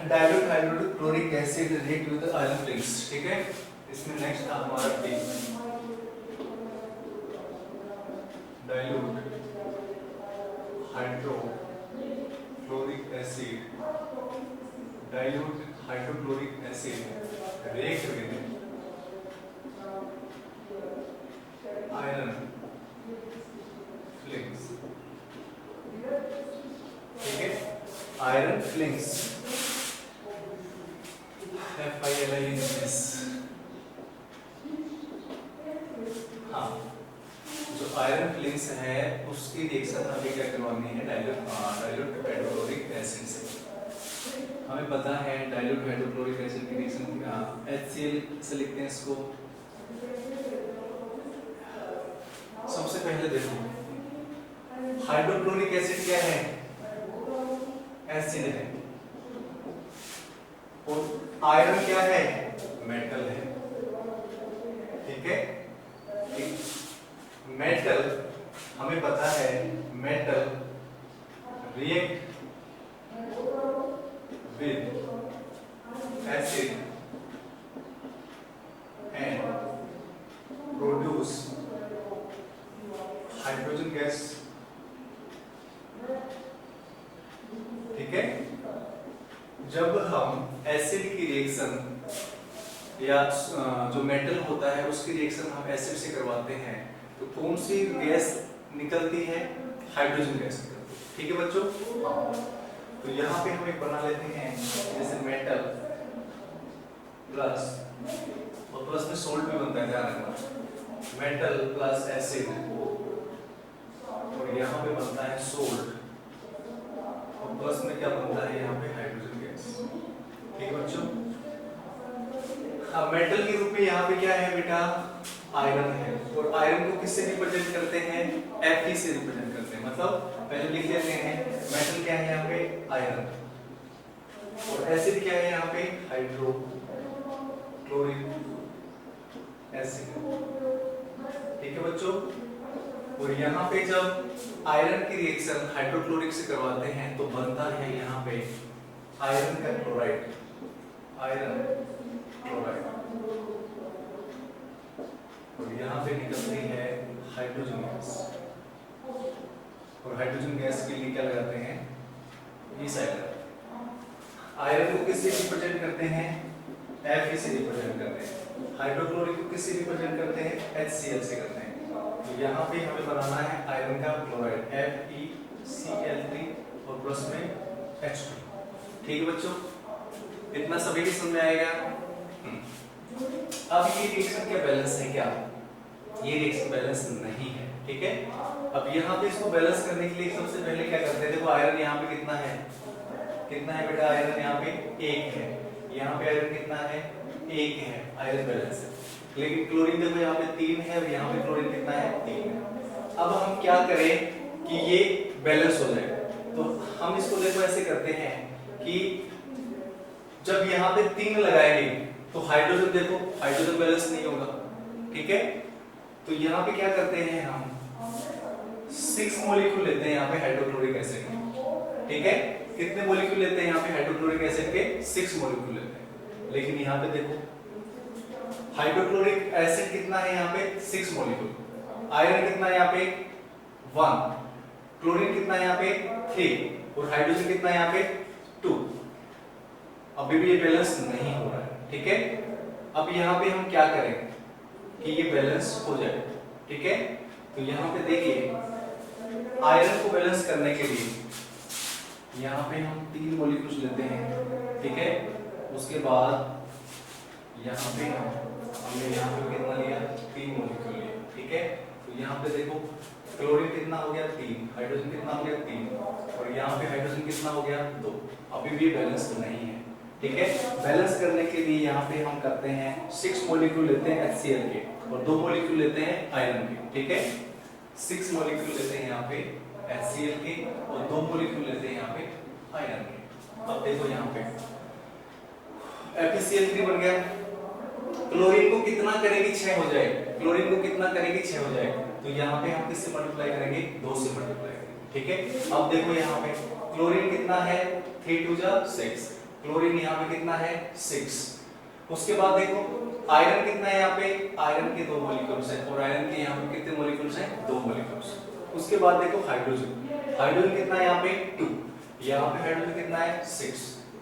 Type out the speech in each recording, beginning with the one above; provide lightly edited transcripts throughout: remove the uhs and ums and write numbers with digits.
Dilute hydrochloric acid react with iron films, ठीक है। इसमें नेक्स्ट था हमारा D, dilute hydrochloric acid, dilute hydrochloric acid react with iron films, ठीक है। आयरन फिल्म्स FILINS, हाँ, जो आयरन फिल्म्स है उसकी रिएक्शन हमें क्या करवानी है, डाइल्यूट हाइड्रोक्लोरिक एसिड से। हमें पता है डाइल्यूट हाइड्रोक्लोरिक एसिड की रिएक्शन HCl से लिखते हैं इसको। सबसे पहले देखो हाइड्रोक्लोरिक एसिड क्या है, एसिड है, और आयरन क्या है, मेटल है, ठीक है। मेटल हमें पता है, metal react with acid and produce hydrogen gas, ठीक है। जब हम एसिड की रिएक्शन या जो मेटल होता है उसकी रिएक्शन हम एसिड से करवाते हैं तो कौन सी गैस निकलती है, हाइड्रोजन गैस निकलती है, ठीक है बच्चों। तो यहाँ पे हम एक बना लेते हैं, जैसे मेटल प्लस, और प्लस में सोल्ट भी बनता है, ध्यान रखना, मेटल प्लस एसिड, और यहाँ पे बनता है सोल्ट, और प्लस में क्या बनता है यहाँ पे, हाइड्रोजन गैस, ठीक है बच्चों। अब मेटल के रूप में यहाँ पे क्या है बेटा, आयरन है, और आयरन को किससे रिप्रेजेंट करते हैं, Fe से रिप्रेजेंट करते हैं। मतलब पहले लिख लेते हैं, मेटल क्या है यहाँ पे, आयरन, और एसिड क्या है यहाँ पे, हाइड्रोक्लोरिक एसिड, ठीक है बच्चों। और यहाँ पे जब आयरन की रिएक्शन हाइड्रोक्लोरिक से करवाते हैं तो बनता है यहाँ पे आयरन का क्लोराइड, आयरन क्लोराइड, और यहाँ पे निकलती है हाइड्रोजन गैस, और हाइड्रोजन गैस के लिए क्या लगाते हैं, ये साइड। आयरन को किससे रिप्रेजेंट करते हैं, Fe से रिप्रेजेंट करते हैं। हाइड्रोक्लोरिक को किससे रिप्रेजेंट करते हैं, HCl से करते हैं। तो यहाँ पे हमें बनाना है आयरन का क्लोराइड, FeCl3 और प्लस में H2, ठीक है बच्चों। इतना सभी की समझ में आएगा। अब ये रिएक्शन क्या बैलेंस है क्या, ये रिएक्शन बैलेंस नहीं है, ठीक है। अब यहाँ पे इसको बैलेंस करने के लिए सबसे पहले क्या करते हैं, देखो आयरन यहाँ पे कितना है, कितना है बेटा, आयरन यहाँ पे 1 है, यहाँ पे आयरन कितना है, 1 है, आयरन बैलेंस है। लेकिन क्लोरीन देखो यहाँ पे 3 है, और यहाँ पे क्लोरीन कितना है, 3 है। अब हम क्या करें कि ये बैलेंस हो जाए, तो हम इसको देखो ऐसे करते हैं कि जब यहाँ पे 3 लगाएंगे तो हाइड्रोजन देखो, हाइड्रोजन बैलेंस नहीं होगा, ठीक है। तो यहाँ पे क्या करते हैं, हम 6 मॉलिक्यूल लेते हैं यहाँ पे हाइड्रोक्लोरिक एसिड के, ठीक है। कितने मॉलिक्यूल लेते हैं यहाँ पे हाइड्रोक्लोरिक एसिड के, 6 मॉलिक्यूल लेते हैं। लेकिन यहाँ पे देखो हाइड्रोक्लोरिक एसिड कितना है यहाँ पे, 6 मॉलिक्यूल, आयरन कितना है यहाँ पे 1, क्लोरीन कितना है यहाँ पे 3, और हाइड्रोजन कितना है यहाँ पे 2। अभी भी ये बैलेंस नहीं हो रहा है, ठीक है। अब यहाँ पे हम क्या करें कि ये बैलेंस हो जाए, ठीक है। तो यहाँ पे देखिए आयरन को बैलेंस करने के लिए यहाँ पे हम 3 मॉलिक्यूल्स लेते हैं, ठीक है। उसके बाद यहाँ पे हमने यहाँ पे कितना लिया, 3 मॉलिक्यूल लिया, ठीक है। तो यहाँ पे देखो क्लोरीन कितना हो गया 3, हाइड्रोजन कितना हो गया 3, और यहाँ पे हाइड्रोजन कितना हो गया 2। अभी भी बैलेंस नहीं है, ठीक है। बैलेंस करने के लिए यहाँ पे हम करते हैं 6 मॉलिक्यूल लेते हैं HCl के, और 2 मॉलिक्यूल लेते हैं आयरन के, ठीक है। 6 मॉलिक्यूल लेते हैं यहाँ पे HCl के, और 2 मॉलिक्यूल लेते हैं यहाँ पे आयरन के। अब देखो यहाँ पे FeCl3 बन गया, क्लोरीन को कितना करेंगे 6 हो जाए, क्लोरीन को कितना करेंगे 6 हो जाए, तो यहाँ पे हम किससे मल्टीप्लाई करेंगे, 2 से मल्टीप्लाई करेंगे, ठीक है। अब देखो यहाँ पे क्लोरीन कितना है 3 2 जा 6, क्लोरीन यहाँ पे कितना है 6। उसके बाद देखो आयरन कितना है यहाँ पे, आयरन के 2 मॉलिक्यूल्स हैं और आयरन के यहाँ पे कितने मॉलिक्यूल्स हैं 2 मॉलिक्यूल्स। उसके बाद देखो हाइड्रोजन, हाइड्रोजन कितना है यहाँ पे 2, यहाँ पे हाइड्रोजन कितना है 6।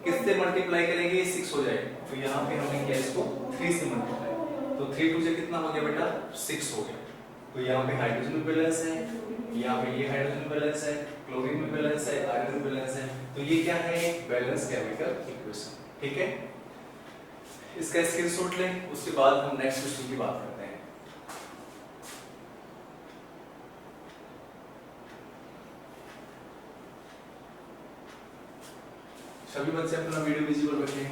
किससे मल्टीप्लाई करेंगे ये 6 हो जाएगा, तो यहाँ पे हमने किया इसको 3 से मल्टीप्लाई, तो 3 2 से कितना हो गया बेटा 6 हो गया। तो यहाँ पे हाइड्रोजन में बैलेंस है, यहाँ पे ये हाइड्रोजन बैलेंस है, क्लोरीन में बैलेंस है, आयरन में बैलेंस है, तो ये क्या है बैलेंस केमिकल इक्वेशन। ठीक है, इसका स्क्रीनशॉट लें, उसके बाद हम नेक्स्ट क्वेश्चन की बात करते हैं। सभी बच्चे अपना वीडियो विजुअल रखें।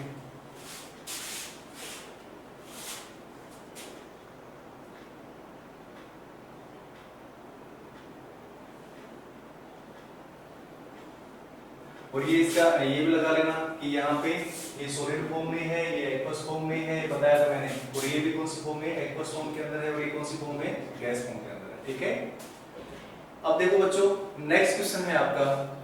और ये इसका ये भी लगा लेना कि यहाँ पे ये सॉलिड फॉर्म में है, ये एक्वस फॉर्म में है, बताया था मैंने। और ये भी कौन सी फॉर्म में, एक्वस फॉर्म के अंदर है, और ये कौन सी फॉर्म में, गैस फॉर्म के अंदर है। ठीक है, अब देखो बच्चों नेक्स्ट क्वेश्चन है आपका,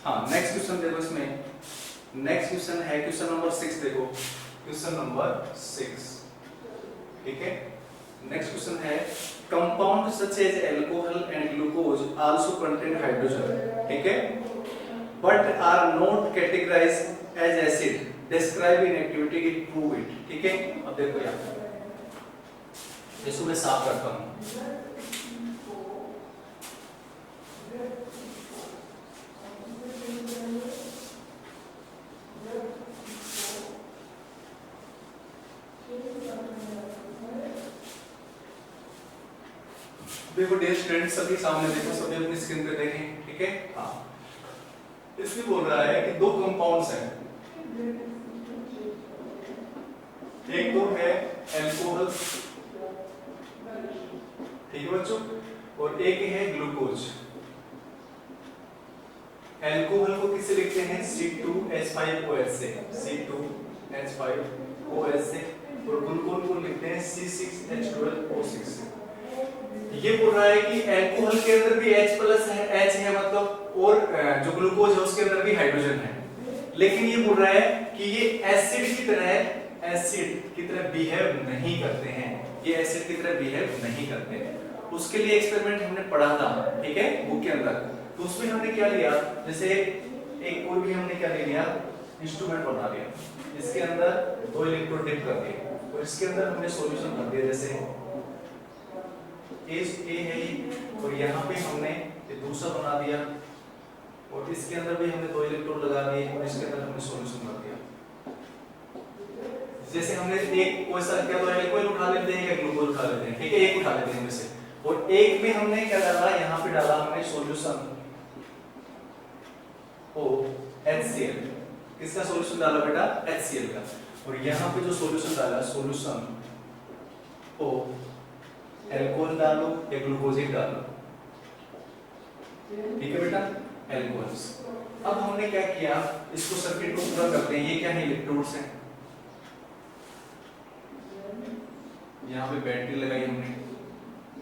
हाँ नेक्स्ट क्वेश्चन देखो, इसमें नेक्स्ट क्वेश्चन है क्वेश्चन नंबर 6। देखो क्वेश्चन नंबर 6। ठीक है, नेक्स्ट क्वेश्चन है compound such as alcohol and glucose also contain hydrogen, ठीक है, but are not categorised as acid, describe in activity की प्रूव इट। ठीक है, अब देखो यहाँ इसको मैं साफ करता हूँ। देखो डियर स्टूडेंट सभी सामने देखो, सभी अपनी स्क्रीन पे देखें। ठीक है, हाँ इसमें बोल रहा है कि 2 कंपाउंड्स हैं, एक तो है अल्कोहल, ठीक है बच्चों, और एक है ग्लूकोज। अल्कोहल को किससे लिखते हैं C2H5OH से, C2H5OH से, और ग्लूकोज को लिखते हैं C6H12O6 से। ये बोल रहा है कि अल्कोहल के अंदर भी H+ है, H है मतलब, और जो ग्लूकोज है उसके अंदर भी हाइड्रोजन है, लेकिन ये बोल रहा है कि ये एसिड की तरह बिहेव नहीं करते हैं, ये एसिड की तरह बिहेव नहीं करते हैं। उसके लिए एक्सपेरिमेंट हमने पढ़ा था, ठीक है, बुक के अंदर। तो उसमें हमने क्या लिया, जैसे एक कोई भी हमने क्या ले लिया, इंस्ट्रूमेंट बना लिया, इसके अंदर 2 इलेक्ट्रोड डिप कर दिए और इसके अंदर हमने सॉल्यूशन भर दिया, जैसे ए है और यहाँ पे हमने ये दूसरा बना दिया और इसके अंदर भी हमने 2 इलेक्ट्रोड लगा दिए और इसके अंदर हमने सॉल्यूशन भर दिया। जैसे हमने एक कोई सा क्या, तो अल्कोहल उठा लेते हैं या ग्लूकोज उठा लेते हैं, ठीक है, एक उठा लेते हैं इनमें से, और एक में हमने क्या डाला, यहाँ पे डाला हमने सॉल्यूशन HCl। किसका सॉल्यूशन डाला बेटा, HCl का, और यहाँ पे जो सॉल्यूशन डाला सॉल्यूशन अल्कोहल डालो या ग्लूकोज डालो, ठीक है बेटा, अल्कोहल। अब हमने क्या किया, इसको सर्किट को पूरा करते हैं। ये क्या है, इलेक्ट्रोड्स हैं, यहाँ पे बैटरी लगाई हमने,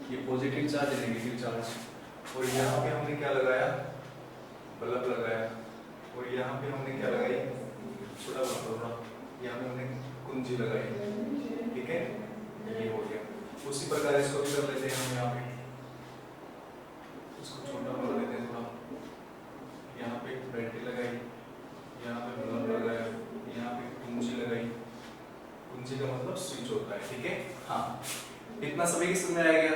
ये पॉजिटिव चार्ज है, नेगेटिव चार्ज, और यहाँ पे हमने क्या लगाया, बल्ब लगाया, और यहाँ पे हमने क्या लगाई, छोटा बल्ब, यहाँ पे हमने कुंजी लगाई, ठीक है, ये हो गया। उसी प्रकार इसको भी कर लेते हैं हम, यहाँ पे इसको छोटा बना लेते हैं थोड़ा, यहाँ पे बैटरी लगाई, यहाँ पे बल्ब लगाया, यहाँ पे कुंजी लगाई, कुंजी का मतलब स्विच होता है, ठीक है, हाँ इतना सभी की समझ में आ गया।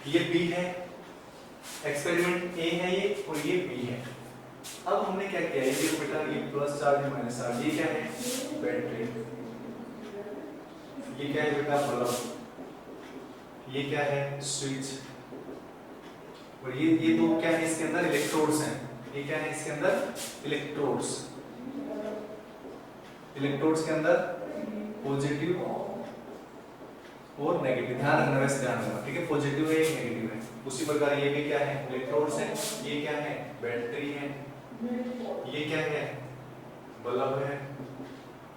ये बी है, एक्सपेरिमेंट ए है ये, और ये बी है। अब हमने क्या किया, ये बेटा ये प्लस चार्ज है माइनस चार्ज, ये क्या है बैटरी, ये क्या है बेटा बल्ब, ये क्या है स्विच, और ये दो क्या है इसके अंदर इलेक्ट्रोड्स हैं, ये क्या है इसके अंदर इलेक्ट्रोड्स, इलेक्ट्रोड्स के अंदर पॉजिटिव और नेगेटिव, ध्यान रखना, वैसे ध्यान रखना, ठीक है, पॉजिटिव है नेगेटिव है। उसी प्रकार ये भी क्या है इलेक्ट्रोड्स है, ये क्या है बैटरी है, ये क्या है बल्ब है,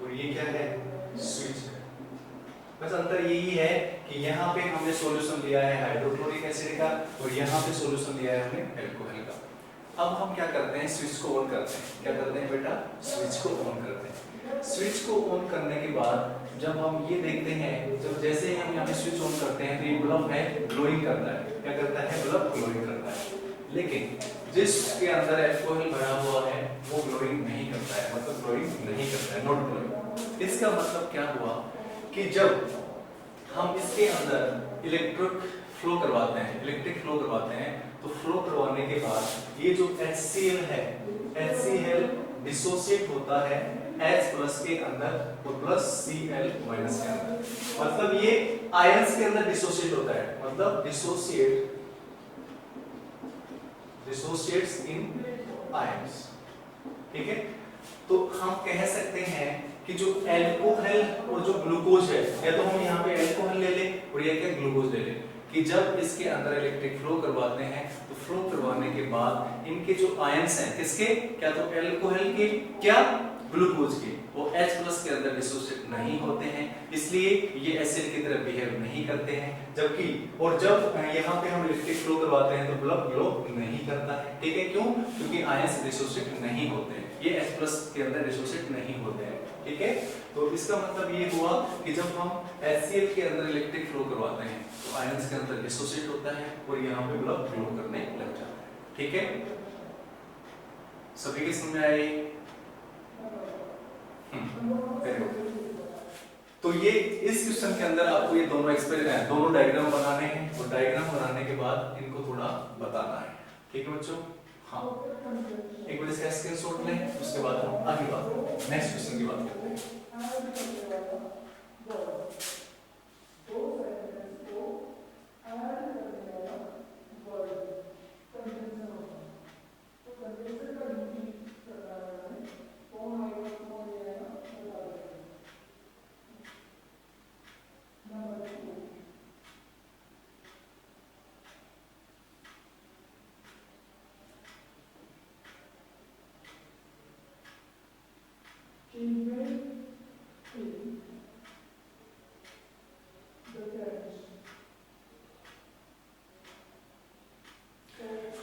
और ये क्या है स्विच है, बस अंतर यही है कि यहाँ पे हमने सॉल्यूशन लिया है हाइड्रोक्लोरिक एसिड का और यहाँ पे सॉल्यूशन लिया है हमने एल्कोहल का। अब हम क्या करते हैं, स्विच को ऑन करते हैं। क्या करते हैं बेटा, स्विच को ऑन करते हैं। स्विच को ऑन करने के बाद जब हम ये देखते हैं, जब जैसे ही हम यहाँ पे स्विच ऑन करते हैं तो ये बल्ब है ग्लोइंग करता है। क्या करता है, बल्ब ग्लोइंग करता है। लेकिन जिसके अंदर एल्कोहल भरा हुआ है वो ग्लोइंग नहीं करता है, मतलब ग्लोइंग नहीं करता है, नॉट ग्लोइंग। इसका मतलब क्या हुआ कि जब हम इसके अंदर इलेक्ट्रिक फ्लो करवाते हैं, इलेक्ट्रिक फ्लो करवाते हैं, तो फ्लो करवाने के बाद ये जो HCl है, HCl डिसोसिएट होता है H+ के अंदर और Cl- के अंदर। मतलब ये आयंस के अंदर डिसोसिएट होता है, मतलब डिसोसिएट्स इन आयंस। ठीक है, तो हम कह सकते हैं कि जो एल्कोहल और जो ग्लूकोज है, या तो हम यहाँ पे एल्कोहल ले लें और या क्या ग्लूकोज ले लें, कि जब इसके अंदर इलेक्ट्रिक फ्लो करवाते हैं तो फ्लो करवाने के बाद इनके जो आयंस हैं, किसके, क्या तो एल्कोहल के, क्या ग्लूकोज के, वो H+ के अंदर डिसोसिएट नहीं होते हैं, इसलिए ये एसिड की तरह बिहेव नहीं करते हैं। जबकि और जब यहाँ पे हम इलेक्ट्रिक फ्लो करवाते हैं तो बल्ब ग्लो नहीं करता है। ठीक है, क्यों, क्योंकि आयंस डिसोसिएट नहीं होते हैं, ये H+ के अंदर डिसोसिएट नहीं होते हैं। ठीक है, तो इसका मतलब ये हुआ कि जब हम HCl के अंदर इलेक्ट्रिक फ्लो करवाते हैं तो आयंस के अंदर डिसोसिएट होता है और यहाँ पे बल्ब ग्लो करने लग जाता है। ठीक है, सभी के समझ में आई? तो ये इस क्वेश्चन के अंदर आपको ये दोनों एक्सपेरिमेंट, दोनों डायग्राम बनाने हैं और डायग्राम बनाने के बाद इनको थोड़ा बताना है। ठीक है बच्चों, हाँ एक बार इसका स्क्रीनशॉट लें, उसके बाद हम आगे बात करते हैं, नेक्स्ट क्वेश्चन की बात करते हैं।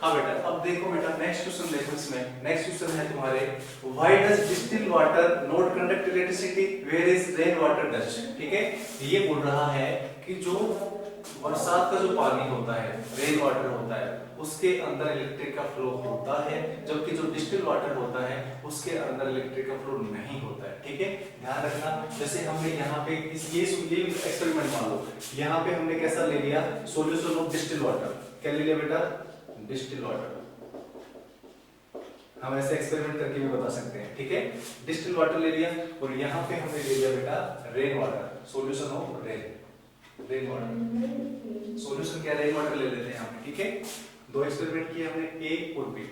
हाँ बेटा, अब देखो बेटा नेक्स्ट क्वेश्चन देखो, इसमें नेक्स्ट क्वेश्चन है तुम्हारे, why does distilled water not conduct electricity where is rain water does. ठीक है, ये बोल रहा है कि जो बरसात का जो पानी होता है, रेन वाटर होता है, उसके अंदर इलेक्ट्रिक का फ्लो होता है, जबकि जो डिस्टिल्ड वाटर होता है उसके अंदर इलेक्ट्रिक का फ्लो नहीं होता है। ठीक है, ध्यान रखना। जैसे हमने यहाँ पे ये एक्सपेरिमेंट मान लो, यहाँ पे हमने कैसा ले लिया, सॉल्यूशन ऑफ डिस्टिल्ड वाटर। क्या ले लिया बेटा, डिस्टिल्ड वाटर। हम ऐसे एक्सपेरिमेंट करके भी बता सकते हैं। ठीक है, डिस्टिल्ड वाटर ले लिया और यहाँ पे हमने ले लिया बेटा rain water, solution of rain water. Solution क्या, रेन वाटर ले लेते हैं यहाँ पे। ठीक है, दो एक्सपेरिमेंट किए हमने, ए और बी।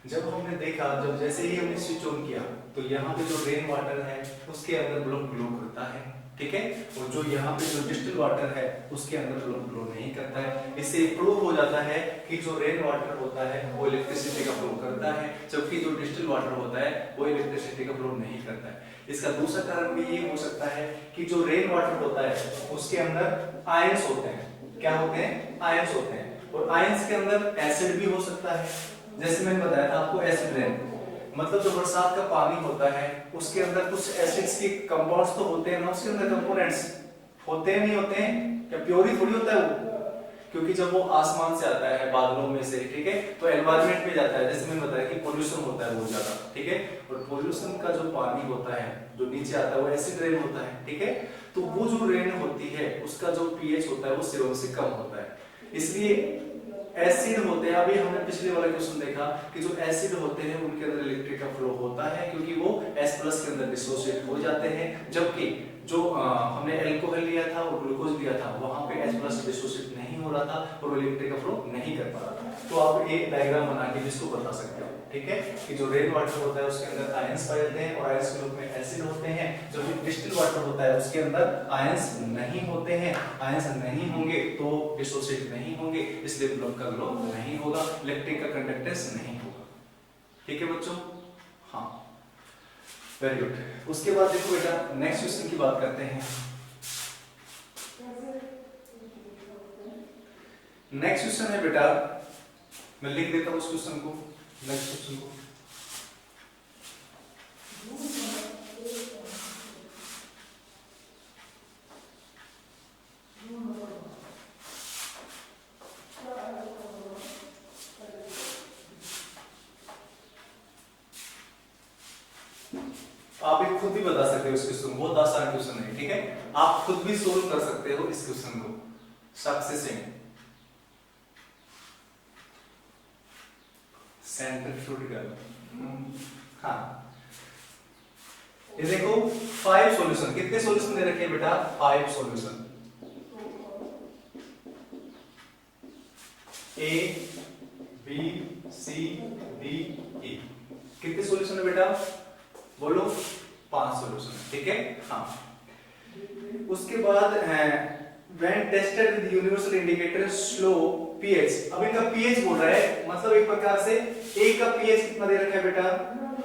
जब हमने देखा, जब जैसे ही हमने स्विच ऑन किया तो यहाँ पे जो रेन वाटर है उसके अंदर बल्ब ग्लो करता है। ठीक है, और जो यहाँ पे जो डिस्टिल्ड वाटर है उसके अंदर बल्ब ग्लो नहीं करता है। इससे प्रूव हो जाता है कि जो रेन वाटर होता है वो इलेक्ट्रिसिटी का फ्लो करता है, जबकि जो डिस्टिल्ड वाटर होता है वो इलेक्ट्रिसिटी का फ्लो नहीं करता है। इसका दूसरा कारण भी ये हो सकता है कि जो रेन वाटर होता है उसके अंदर आयंस होते हैं। क्या होते हैं, आयंस होते हैं, और आयंस के अंदर एसिड भी हो सकता है। जैसे मैंने बताया था आपको एसिड रेन, मतलब जो बरसात का पानी होता है उसके अंदर कुछ एसिड्स के कंपाउंड्स तो होते हैं ना, उसके अंदर कंपोनेंट्स होते हैं, नहीं होते हैं, क्या प्योर ही थोड़ी होता है वो, क्योंकि जब वो आसमान से आता है बादलों में से, ठीक है, तो एनवायरनमेंट में जाता है। जैसे मैंने बताया कि पोल्यूशन होता है बहुत ज्यादा, ठीक है, और पोल्यूशन का जो पानी होता है जो नीचे आता है वो एसिड रेन होता है। ठीक है, तो वो जो रेन होती है उसका जो पीएच होता है वो 7 से कम होता है, इसलिए एसिड होते हैं। अभी हमने पिछले वाला क्वेश्चन देखा कि जो एसिड होते हैं उनके अंदर इलेक्ट्रिक का फ्लो होता है, क्योंकि वो H+ के अंदर डिसोसिएट हो जाते हैं, जबकि जो हमने अल्कोहल लिया था और ग्लूकोज लिया था वहां पे H+ डिसोसिएट नहीं हो रहा था और वो इलेक्ट्रिक का फ्लो नहीं कर पा रहा था। तो आप एक डायग्राम बना के जिसको बता सकते हो, ठीक है, कि जो रेन वाटर होता है उसके अंदर आयंस पाए जाते हैं और आयंस के रूप में एसिड होते हैं। जो डिस्टिल्ड वाटर होता है उसके अंदर आयंस नहीं होते हैं, आयंस नहीं होंगे तो डिसोसिएट नहीं होंगे, इसलिए बल्ब का ग्लो नहीं होगा, इलेक्ट्रिक का कंडक्टेंस नहीं होगा। ठीक है बच्चों, हाँ वेरी गुड। उसके बाद देखो बेटा नेक्स्ट क्वेश्चन की बात करते हैं। नेक्स्ट क्वेश्चन है बेटा, मैं लिख देता हूं उस क्वेश्चन को, नेक्स्ट क्वेश्चन को। आप एक खुद भी बता सकते हो इस क्वेश्चन को, बहुत आसान क्वेश्चन है, ठीक है। आप खुद भी सोल्व कर सकते हो इस क्वेश्चन को सक्सेसिंग सेंट्रीफ्यूगल। हाँ, ये देखो 5 सॉल्यूशन, कितने सॉल्यूशन दे रखे हैं बेटा? 5 solution. A B C D E, कितने सॉल्यूशन है बेटा? बोलो 5 सॉल्यूशन, ठीक है। हाँ, उसके बाद when tested with universal indicator slow pH, अब इनका pH बोल रहा है, मतलब एक प्रकार से A का pH कितना दे रखा है बेटा?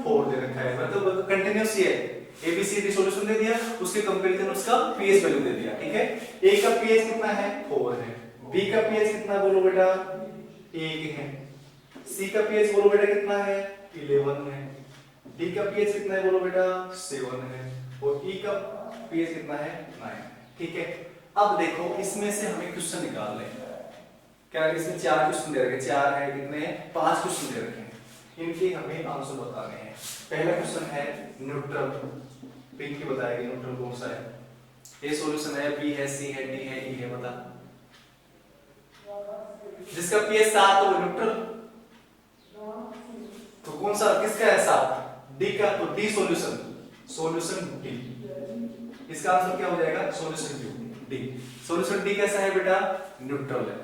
4 दे रखा है, मतलब कंटिन्यूअस ही है। ABCD सॉल्यूशन दे दिया, उसके कंपैरिजन उसका pH वैल्यू दे दिया, ठीक है। A का pH कितना है? 4 है। B का pH कितना बोलो बेटा? 1 है। C का pH बोलो बेटा कितना है? 11 है। D का pH कितना है बोलो बेटा? 7 है। और E का pH कितना है? 9, ठीक है। अब देखो इसमें से हमें क्वेश्चन निकाल लें। क्या इसमें 4 क्वेश्चन दे रखे, 4 है, कितने? 5 क्वेश्चन दे रखे हैं, इनके हमें आंसर बताने हैं। पहला क्वेश्चन है न्यूट्रल, पिंकी बताएगी न्यूट्रल कौन सा है। ए सॉल्यूशन है, बी है, सी है, डी है, ई है, बता। जिसका पीएच 7 हो न्यूट्रल, तो कौन सा, किसका है 7? डी का, तो डी सॉल्यूशन, सॉल्यूशन डी। इसका आंसर क्या हो जाएगा? Solution D. सॉल्यूशन डी कैसा है बेटा? न्यूट्रल है।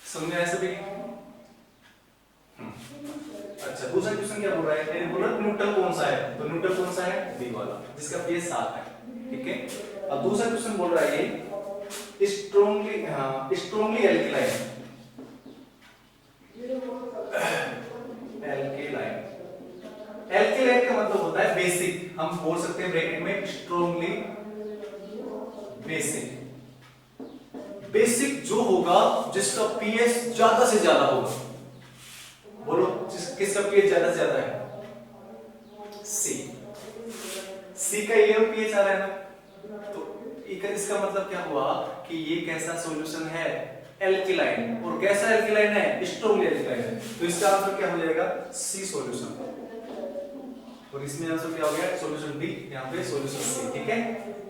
समझ आया सभी? अच्छा, दूसरा क्वेश्चन क्या बोल रहा है? मैंने बोला न्यूट्रल कौन सा है, तो न्यूट्रल कौन सा है? बी वाला, जिसका पीएच 7 है, ठीक है। अब दूसरा क्वेश्चन बोल रहा है ये स्ट्रांगली एल्कलाइन, एल्केलाइन का मतलब होता है बेसिक, हम बोल सकते हैं ब्रैकेट में स्ट्रांगली बेसिक। बेसिक जो होगा जिसका पीएच ज्यादा से ज्यादा होगा, बोलो किसका पीएच ज्यादा से ज्यादा है? सी। सी का 11 पीएच आ रहा है ना, तो इसका मतलब क्या हुआ कि ये कैसा सॉल्यूशन है? एल्केलाइन। और कैसा एल्केलाइन है? स्ट्रांगली एल्केलाइन है। तो इसका आंसर क्या हो जाएगा? सी सॉल्यूशन। और इसमें आंसर क्या हो गया? सॉल्यूशन डी, यहाँ पे सॉल्यूशन सी, ठीक है।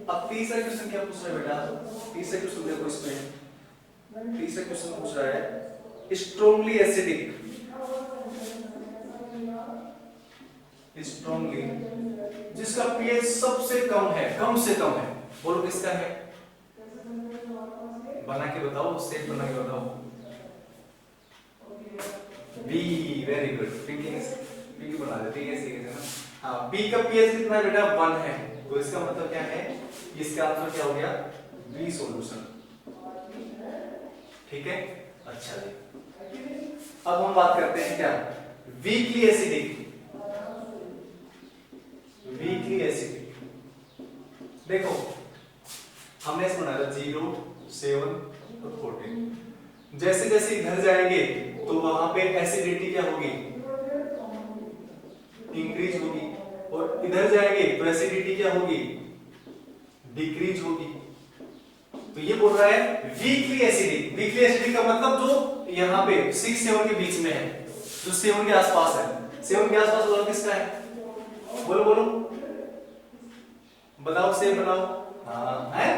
अब तीसरा क्वेश्चन क्या पूछ रहा है बेटा? तीसरा क्वेश्चन देखो, इसमें तीसरा क्वेश्चन पूछ रहा है स्ट्रांगली एसिडिक, स्ट्रांगली जिसका पीएच सबसे कम है, कम से कम है, बोलो किसका है? बना के बताओ, सेट बना के बताओ। बी, वेरी गुड, पिंकी बना दे, ठीक है, ठीक है ना। हाँ, बी का पीएच कितना है बेटा? 1 है, तो इसका मतलब क्या है? इसका आंसर क्या हो गया? बी सॉल्यूशन, ठीक है। अच्छा जी, अब हम बात करते हैं क्या? Weakly acidic, weakly acidic. देखो हमने इसमें बनाया 0, 7 और 14। जैसे जैसे इधर जाएंगे तो वहां पे एसिडिटी क्या होगी? इंक्रीज होगी। और इधर जाएंगे तो एसिडिटी क्या होगी? डिक्रीज होगी। तो ये बोल रहा है वीकली एसिडिक। वीकली एसिडिक का मतलब जो यहाँ पे 6, 7 के बीच में है, जो 7 के आसपास है। 7 के आसपास बोलो किसका है? बोलो बोलो, बताओ, सेव बनाओ। हाँ है,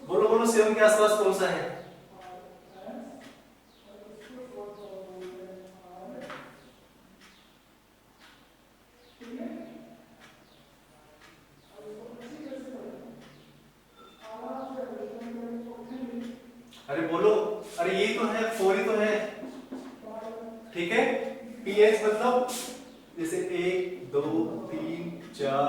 बोलो बोलो, 7 के आसपास कौन सा है? अरे बोलो, अरे ये तो है 4 ही तो है, ठीक है। पीएच मतलब जैसे 1, 2, 3, 4,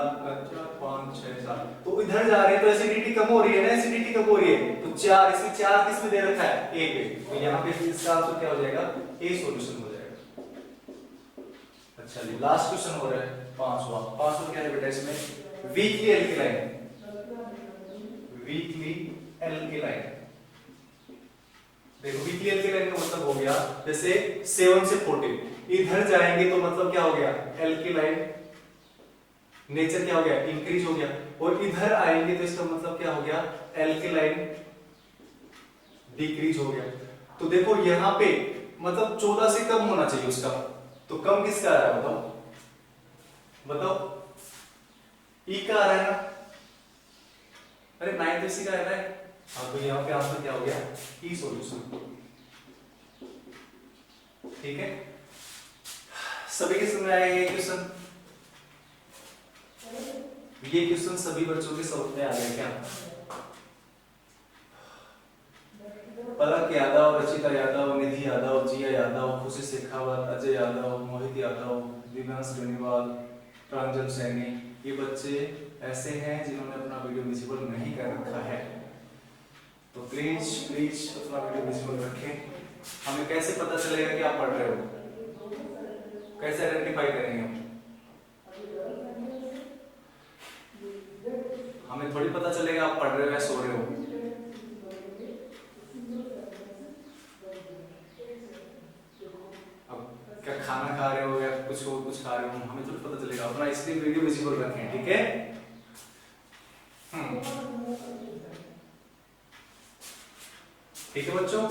5, 6, 7, तो इधर जा रहे हैं तो एसिडिटी कम हो रही है ना, एसिडिटी कम हो रही है, तो 4, इसमें 4 किस में दे रखा है? ए पे, तो यहाँ पे इसका आंसर क्या हो जाएगा? ए सॉल्यूशन हो जाएगा। अच्छा जी, लास्ट क्वेश्चन हो रहा है 5वां क्या है बेटा इसमें? Weekly alkaline, weekly alkaline. देखो वीकली एल्केलाइन का मतलब हो गया जैसे 7 से 14, इधर जाएंगे तो मतलब क्या हो गया, एल्केलाइन नेचर क्या हो गया, इंक्रीज हो गया, और इधर आएंगे तो इसका मतलब क्या हो गया, एल्केलाइन डिक्रीज हो गया। तो देखो यहां पे मतलब 14 से कम होना चाहिए उसका, तो कम किसका आ रहा है बताओ, बताओ ई का आ रहा है ना, अरे 9 तो इसी का आ रहा है। हाँ तो यहाँ पे आंसर क्या हो गया, ई सॉल्यूशन। ठीक है, सभी के समझ में आएगा ये क्वेश्चन, ये क्वेश्चन सभी बच्चों के समझ में आ गया क्या? पलक यादव, रचिता यादव, निधि यादव, जिया यादव, खुशी शेखावत, अजय यादव, मोहित यादव, दिव्यांश बेनीवाल, प्रांजल सैनी, ये बच्चे ऐसे हैं जिन्होंने अपना वीडियो विजिबल नहीं कर रखा है, तो प्लीज प्लीज अपना वीडियो विजिबल रखें। हमें कैसे पता चलेगा कि आप पढ़ रहे हो, कैसे आइडेंटिफाई करेंगे हम? हमें थोड़ी पता चलेगा आप पढ़ रहे हो या सो रहे हो। अब क्या खाना खा रहे हो या कुछ और कुछ खा रहे हो, हमें थोड़ी पता चलेगा, अपना इसलिए वीडियो विजिबल रखें, ठीक है? ठीक है बच्चों,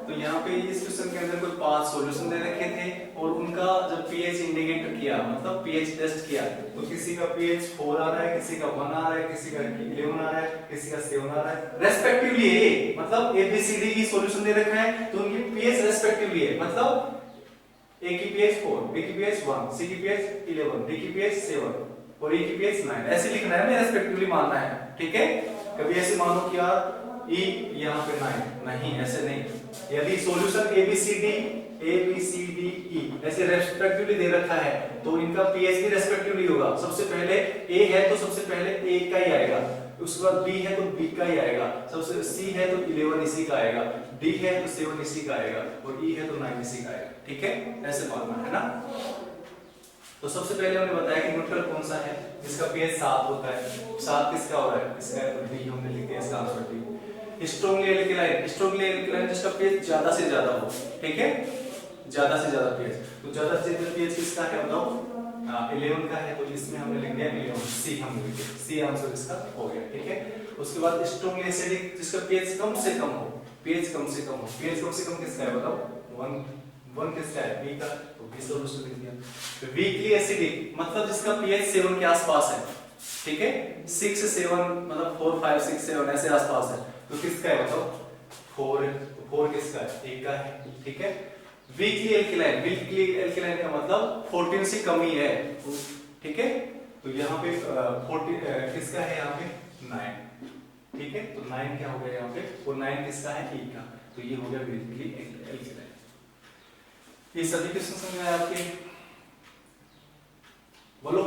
तो यहाँ पे इस क्वेश्चन के अंदर कोई 5 सॉल्यूशन दे रखे थे, और उनका जब पीएच इंडिकेट किया, मतलब पीएच टेस्ट किया, तो किसी का पीएच 4 आ रहा है, किसी का 1 आ रहा है, किसी का 11 आ रहा है, किसी का 7 आ रहा है, रेस्पेक्टिवली है। मतलब ए बी सी डी की सॉल्यूशन दे रखा है, तो उनकी पीएच रेस्पेक्टिवली है, मतलब ए की पीएच 4, बी की पीएच 1, सी की पीएच 11, डी की पीएच 7 और ई की पीएच 9, ऐसे लिखना है, हमें रेस्पेक्टिवली मानना है, ठीक है? कभी ऐसे मानो कि यार ई यहाँ पे 9, नहीं ऐसे नहीं। यदि solution A B C D E ऐसे रेस्पेक्टिवली दे रखा है, तो इनका पीएच भी रेस्पेक्टिवली होगा। सबसे पहले ए है तो सबसे पहले ए का ही आएगा, उसके बाद बी है तो बी का ही आएगा, सबसे सी है तो 11 इसी का आएगा, डी है तो 7 इसी का आएगा, और ई है तो 9 इसी का आएगा, ठीक है? ऐसे मानना है ना। तो सबसे पहले हमने बताया कि न्यूट्रल कौन सा है जिसका पीएच 7 होता है, 7 किसका हो रहा है, इसका है, तो डी हमने लिख दिया, इसका आंसर डी। स्ट्रांगली एल्कलाइन जिसका पीएच ज्यादा से ज्यादा हो, ठीक है? ज्यादा से ज्यादा पीएच, तो ज्यादा से ज्यादा पीएच किसका है बताओ, 11 का है, तो इसमें हमने लिख दिया 11, सी हमने लिख दिया, सी आंसर इसका हो गया, ठीक है? उसके बाद स्ट्रांगली एसिडिक जिसका पीएच कम से कम हो, पीएच कम से कम हो, पीएच कम से कम किसका है बताओ, 1 किसका है, बी का, तो बी सॉल्यूशन लिख दिया। वीकली एसिडिक मतलब जिसका पीएच 7 के आसपास है, ठीक है? 6 से 7 मतलब 4 5 6 7 ऐसे आसपास है, तो किसका है बताओ, 4 किसका है, ए का है, ठीक है? वीकली एल्कलाइन का मतलब 14 से कम ही है, ठीक है? तो यहाँ पे 14 किसका है, यहाँ पे 9, ठीक है? तो 9 क्या हो गया यहाँ पे, और 9 किसका है, ई का, तो ये हो गया वीकली एल्कलाइन। ये सभी क्वेश्चन समझ में आए आपके, बोलो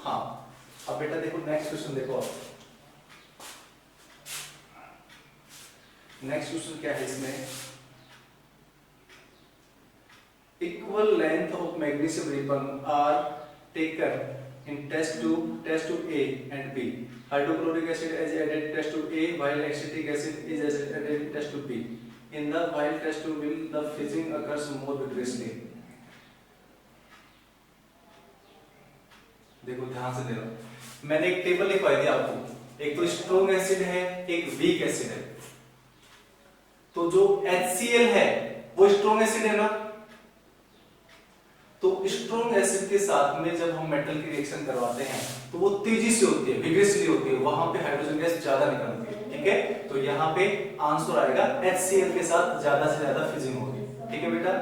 हाँ। अब बेटा देखो नेक्स्ट क्वेश्चन, देखो आप नेक्स्ट क्वेश्चन क्या है इसमें, equal length of magnesium ribbon are taken in test tube A and B. Hydrochloric acid is added test tube A while acetic acid is added in test tube B. In the while test tube will the fizzing occurs more vigorously. देखो ध्यान से देखो, मैंने एक table लिखवाई थी आपको, एक तो स्ट्रॉन्ग एसिड है, एक वीक एसिड है, तो जो HCl है वो स्ट्रॉन्ग एसिड है ना, तो स्ट्रॉन्ग एसिड के साथ में जब हम मेटल की रिएक्शन करवाते हैं तो वो तेजी से होती है, विग्रेसली होती है, वहां पे हाइड्रोजन गैस ज्यादा निकलती है, ठीक है? तो यहाँ पे आंसर आएगा HCl के साथ ज्यादा से ज्यादा फिजिंग होगी, ठीक है बेटा?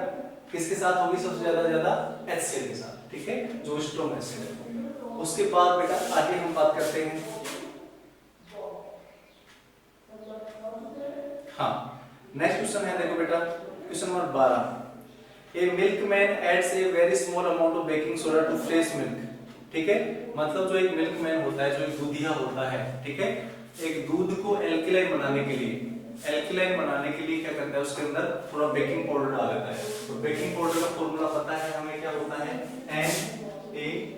किसके साथ होगी सबसे ज्यादा HCl के साथ, ठीक है? जो स्ट्रॉन्ग एसिड है। उसके बाद बेटा आगे हम बात करते हैं, हाँ नेक्स्ट क्वेश्चन है, देखो बेटा question number 12। A milkman adds a very small amount of baking soda to fresh milk, ठीक है? मतलब जो एक मिल्कमैन होता है, जो एक दूधिया होता है, ठीक है? एक दूध को एल्कलाइन बनाने के लिए क्या करता है, उसके अंदर थोड़ा बेकिंग पाउडर डाल देता है। तो बेकिंग पाउडर का फॉर्मूला पता है हमें, क्या होता है,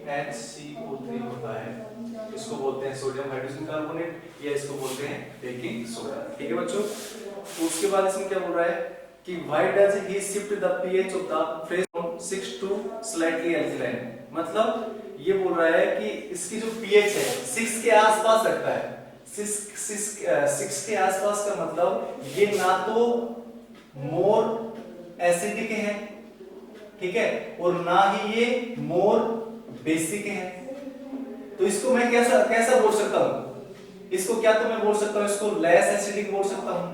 NaHCO3 होता है, इसको बोलते हैं सोडियम हाइड्रोजन कार्बोनेट, या इसको बोलते हैं बेकिंग सोडा। ठीक है बच्चों। तो उसके बाद इसमें क्या बोल रहा है कि why does he shift the pH of the fresh from 6 to slightly alkaline. मतलब ये बोल रहा है कि इसकी जो पीएच है 6 के आसपास रखता है। 6 के आसपास का मतलब ये ना तो मोर एसिडिक है, ठीक है, और ना ही ये मोर बेसिक है। तो इसको मैं कैसा कैसा बोल सकता हूं, इसको क्या तो मैं बोल सकता हूं, इसको लेस एसिडिक बोल सकता हूं,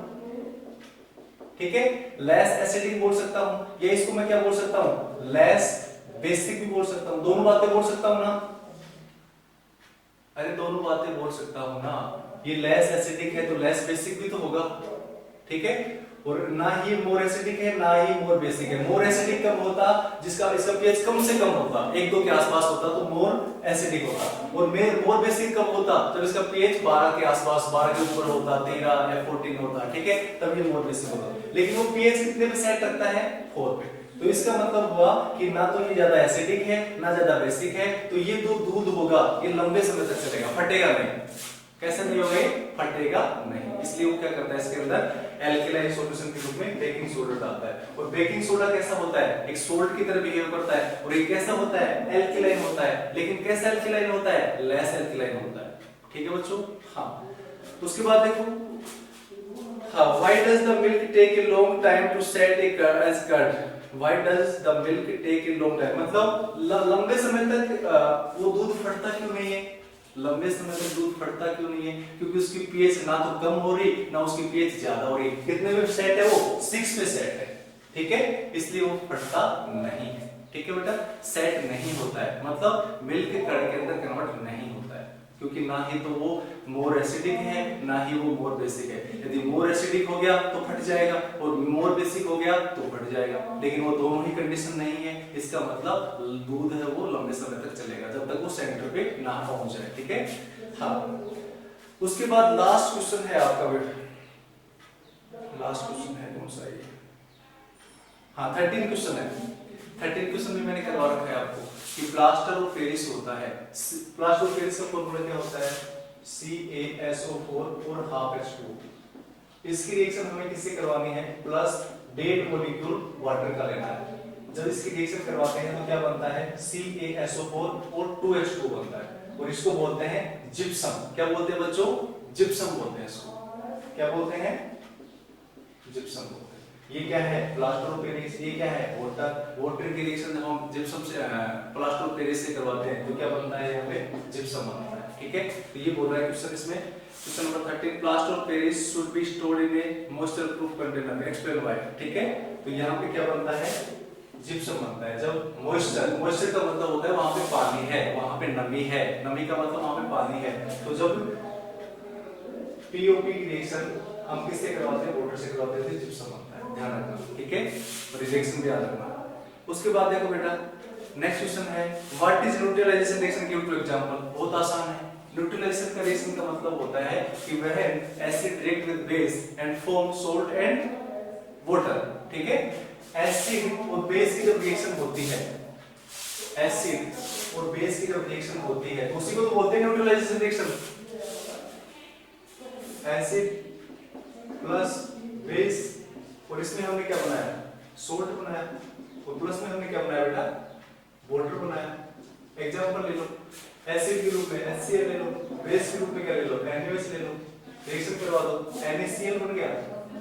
ठीक है, लेस एसिडिक बोल सकता हूं, या इसको मैं क्या बोल सकता हूं, लेस बेसिक भी बोल सकता हूं। दोनों बातें बोल सकता हूं ना, अरे दोनों बातें बोल सकता हूं ना। ये लेस एसिडिक है तो लेस बेसिक भी तो होगा, ठीक है, और ना ही मोर एसिडिक है ना ही मोर बेसिक है। मोर एसिडिक कब होता, जिसका इसका पीएच कम से कम होता, 1-2 के आसपास होता तो मोर एसिडिक होता, और मोर बेसिक कब होता, जब इसका पीएच 12 के आसपास, 12 के ऊपर होता, 13 या 14 होता, ठीक है, तब ये मोर बेसिक होता। लेकिन वो पीएच कितने पे सेट रखता है, 4 पे। तो इसका मतलब हुआ कि ना तो ये ज्यादा एसिडिक है ना ज्यादा बेसिक है, तो ये जो दूध होगा ये लंबे समय तक चलेगा, फटेगा नहीं। कैसे नहीं होगा, फटेगा नहीं। इसलिए वो क्या करता है, इसके अंदर एल्कलाइन सॉल्यूशन के रूप में बेकिंग सोडा डालता है। और बेकिंग सोडा कैसा होता है, एक सोल्ट की तरह बिहेव करता है, और ये कैसा होता है, एल्कलाइन होता है। लेकिन कैसा एल्कलाइन होता है, लेस एल्कलाइन होता है। ठीक है बच्चों। हाँ, तो उसके बाद देखो, हाँ, why does the milk take a long time to set as curd? Why does the milk take a long time? मतलब लंबे समय तक वो दूध फटता क्यों नहीं है, लंबे समय तक दूध फटता क्यों नहीं है, क्योंकि उसकी पीएच ना तो कम हो रही ना उसकी पीएच ज्यादा हो रही। कितने पे सेट है, वो 6 पे सेट है, ठीक है, इसलिए वो फटता नहीं है। ठीक है बेटा, सेट नहीं होता है, मतलब मिल्क कर्ड के अंदर कन्वर्ट नहीं होता है, क्योंकि ना ही तो वो मोर एसिडिक है ना ही वो मोर बेसिक है। यदि मोर एसिडिक हो गया तो फट जाएगा, और मोर बेसिक हो गया तो फट जाएगा, लेकिन वो दोनों ही कंडीशन नहीं है। इसका मतलब दूध है वो लंबे समय तक चलेगा, जब तक वो सेंटर पे ना पहुंच जाए। ठीक है। हाँ, उसके बाद लास्ट क्वेश्चन है आपका बेटा, लास्ट क्वेश्चन है कौन सा ये, हाँ 13 क्वेश्चन है। 13 क्वेश्चन भी मैंने करवा रखा है आपको कि प्लास्टर ऑफ पेरिस होता है। प्लास्टर ऑफ पेरिस का फॉर्मूला क्या होता है, CaSO4 और हाफ H2। इसकी रिएक्शन हमें किससे करवानी है, प्लस डेड मॉलिक्यूल वाटर का लेना है। जब इसकी रिएक्शन करवाते हैं तो क्या बनता है, CaSO4 और 2H2 बनता है, और इसको बोलते हैं जिप्सम। क्या बोलते हैं बच्चों, जिप्सम बोलते हैं इसको। क्या बोलते हैं, जिप्सम बोलते हैं। ये क्या है, प्लास्टर ऑफ पेरिस। ये क्या है, वाटर। वाटर की रिएक्शन जब हम जिप्सम से प्लास्टर ऑफ पेरिस से करवाते हैं तो क्या बनता है, यहाँ पे जिप्सम बनता है। ठीक है, तो ये बोल रहा है क्वेश्चन इसमें, question number 13, plaster of Paris should be stored in A moisture proof container, explain why. ठीक है, तो यहाँ पे क्या बनता है, जिप्सम बनता है। जब मॉइस्चर, मॉइस्चर का मतलब होता है वहां पे पानी है, वहां पे नमी है, नमी का मतलब वहां पे पानी है। तो जब पीओपी की रिएक्शन हम किससे करवाते हैं, वाटर से करवाते थे, जिप्सम बनता है, ध्यान रखना। ठीक है, और रिएक्शन भी याद रखना। उसके बाद देखो बेटा, नेक्स्ट क्वेश्चन है, what is neutralisation reaction, give two example. बहुत आसान है। न्यूट्रलाइजेशन का रिएक्शन का मतलब होता है कि वह acid react with base and form salt and water. ठीक है, एसिड और बेस की जब रिएक्शन होती है, एसिड और बेस की जब रिएक्शन होती है, उसी को तो बोलते हैं neutralisation reaction. Acid plus base, और इसमें हमने क्या बनाया, सोल्ट बनाया, और प्लस में हमने क्या बनाया बेटा, वाटर बनाया। एग्जांपल ले लो, एसिड के रूप में HCl ले लो, बेस के रूप में क्या ले लो, NaOH ले लो, रिएक्शन करवा दो, NaCl बन गया,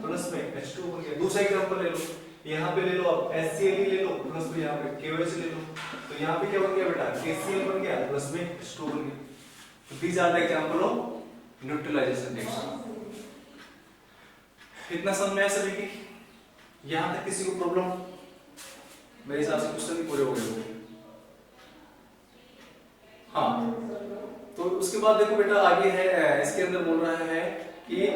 प्लस में H2 बन गया। दूसरा एग्जांपल ले लो, यहाँ पे ले लो आप HCl ही ले लो, प्लस में यहाँ पे KOH ले लो, तो यहाँ पे क्या बन गया बेटा, KCl बन गया, प्लस में H2 बन गया। These are the example of neutralisation reaction. इतना समझ में आया सभी की, यहां तक किसी को प्रॉब्लम, मेरे हिसाब से क्वेश्चन भी पूरे हो गए। हाँ, तो उसके बाद देखो बेटा आगे है, इसके अंदर बोल रहा है कि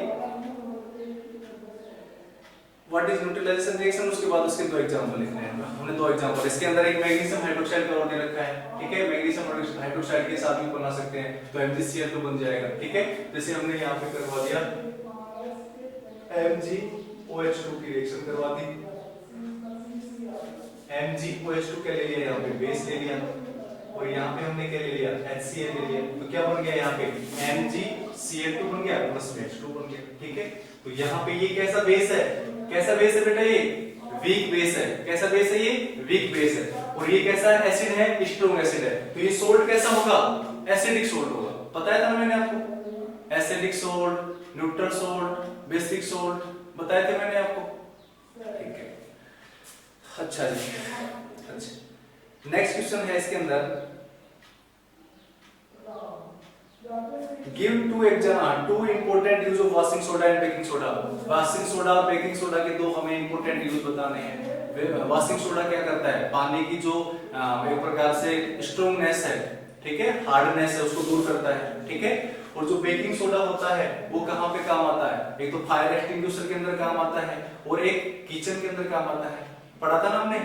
व्हाट इज न्यूट्रलाइजेशन रिएक्शन। उसके बाद उसके दो एग्जांपल लिखने हैं, हमने दो एग्जांपल, इसके अंदर एक मैग्नीशियम हाइड्रोक्साइड का दे रखा है। ठीक है, मैग्नीशियम हाइड्रोक्साइड के साथ भी बना सकते हैं, तो MgCl2 बन जाएगा। ठीक है, जैसे हमने यहाँ पे करवा दिया MgOH2 की रिएक्शन करवा दी, MgOH2 क्या ले लिया, यहाँ पे बेस ले लिया, और यहाँ पे हमने क्या ले लिया, HCl ले लिया, तो क्या बन गया यहाँ पे MgCl2 बन गया प्लस H2 बन गया। ठीक है, तो यहाँ पे ये कैसा बेस है, कैसा बेस है बेटा, ये वीक बेस है। कैसा बेस है, ये वीक बेस है। और ये कैसा है, एसिड है, स्ट्रॉन्ग एसिड है। तो ये सोल्ट कैसा होगा, एसिडिक सोल्ट होगा। बताया था मैंने आपको, acidic salt, neutral salt, basic salt बताए थे मैंने आपको। ठीक है, अच्छा जी, अच्छा नेक्स्ट क्वेश्चन है इसके अंदर, give two important use of washing soda and baking soda. Washing soda और बेकिंग सोडा के दो हमें इंपॉर्टेंट यूज बताने हैं। वाशिंग सोडा क्या करता है, पानी की जो एक प्रकार से स्ट्रॉन्गनेस है, ठीक है, हार्डनेस है, उसको दूर करता है। ठीक है, और जो बेकिंग सोडा होता है वो कहाँ पे काम आता है, एक तो फायर एक्सटिंग्विशर के अंदर काम आता है और एक किचन के अंदर काम आता है। पढ़ा था ना हमने,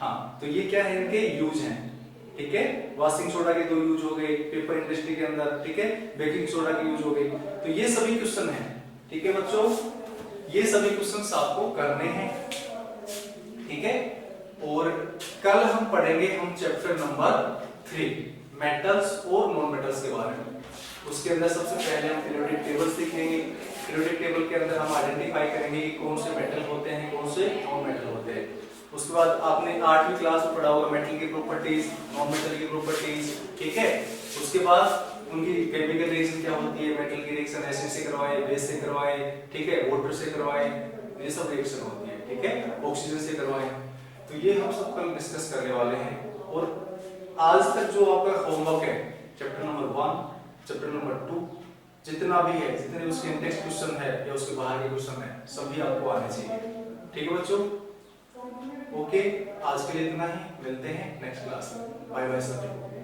हाँ, तो ये क्या है, इनके यूज हैं। ठीक है, वॉशिंग सोडा के दो यूज हो गए पेपर इंडस्ट्री के अंदर, ठीक है, बेकिंग सोडा के यूज हो गए। तो ये सभी क्वेश्चन हैं। ठीक है बच्चों, ये सभी क्वेश्चन आपको करने हैं। ठीक है, और कल हम पढ़ेंगे हम चैप्टर नंबर 3 मेटल्स और नॉन मेटल्स के बारे में। उसके अंदर सबसे पहले हम पीरियोडिक टेबल सीखेंगे। पीरियोडिक टेबल के अंदर हम आइडेंटिफाई करेंगे कि कौन से मेटल होते हैं, कौन से नॉन मेटल होते हैं। उसके बाद आपने 8वीं क्लास में पढ़ा होगा मेटल की प्रॉपर्टीज, नॉन मेटल की प्रॉपर्टीज। ठीक है, उसके बाद उनकी केमिकल रिएक्शन क्या होती है, मेटल की रिएक्शन एसिड से करवाए, बेस से करवाए, ठीक है, वाटर से करवाए, ये सब रिएक्शन होती है। ठीक है, ऑक्सीजन से करवाए। तो ये हम सब कल डिस्कस करने वाले हैं। और आज तक जो आपका होमवर्क है चैप्टर नंबर 1, चैप्टर नंबर 2 जितना भी है, जितने भी उसके इंडेक्स क्वेश्चन है या उसके बाहर के क्वेश्चन है, सभी आपको आने चाहिए। ठीक है बच्चों, ओके, आज के लिए इतना ही, मिलते हैं नेक्स्ट क्लास में। बाय बाय सभी।